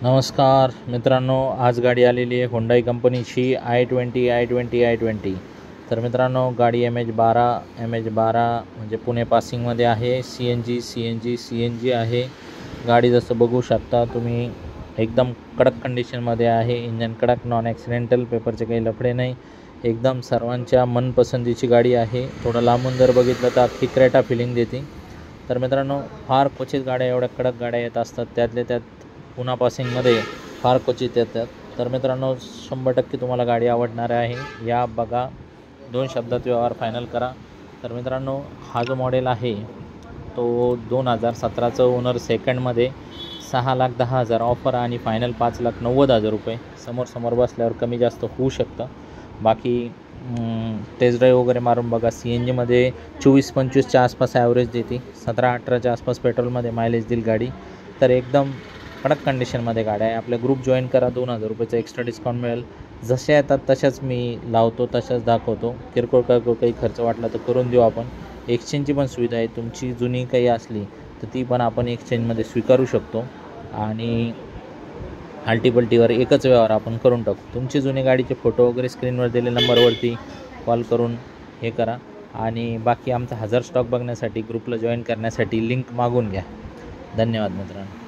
नमस्कार मित्रांनो, आज गाडी आलेली आहे Hyundai कंपनीची i20. तर मित्रांनो, गाडी MH12 म्हणजे पुणे पासिंगमध्ये आहे. CNG आहे. गाडी जसं बघू शकता तुम्ही, एकदम कडक कंडिशनमध्ये आहे. इंजन कडक, नॉन ॲक्सिडेंटल, पेपरचे काही लफडे नाही. एकदम सर्वांच्या मनपसंतीची गाडी आहे. थोडं लांबून जर बघितलं तर अख्खी क्रेटा फिलिंग देते. तर मित्रांनो, फार क्वचित गाड्या एवढ्या कडक गाड्या येत असतात, त्यातल्या त्यात पुणा पासिंगमध्ये फार क्वचित येतात. तर मित्रांनो, 100% तुम्हाला गाडी आवडणार आहे. या बघा, 2 शब्दात व्यवहार फायनल करा. तर मित्रांनो, हा जो मॉडेल आहे तो 2017चं ओनर सेकंडमध्ये 6,10,000 ऑफर आणि फायनल 5,90,000 रुपये. समोर बसल्यावर कमी जास्त होऊ शकतं. बाकी टेस्ट ड्राईव्ह वगैरे मारून बघा. CNGमध्ये 24-25च्या आसपास ॲव्हरेज देते. 17-18च्या आसपास पेट्रोलमध्ये मायलेज देईल गाडी. तर एकदम कडक कंडिशनमध्ये गाड्या आहे. आपल्या ग्रुप जॉईन करा, 2,000 रुपयाचा एक्स्ट्रा डिस्काउंट मिळेल. जशा येतात तशाच मी लावतो, तशाच दाखवतो. किरकोळ काही खर्च वाटला तर करून देऊ आपण. एक्सचेंजची पण सुविधा आहे. तुमची जुनी काही असली तर ती पण आपण एक्सचेंजमध्ये स्वीकारू शकतो. आणि आल्टीपल्टीवर एकच व्यवहार आपण करून टाकू. तुमची जुनी गाडीचे फोटो वगैरे स्क्रीनवर दिलेल्या नंबरवरती कॉल करून हे करा. आणि बाकी आमचा 1000 स्टॉक बघण्यासाठी, ग्रुपला जॉईन करण्यासाठी लिंक मागून घ्या. धन्यवाद मित्रांनो.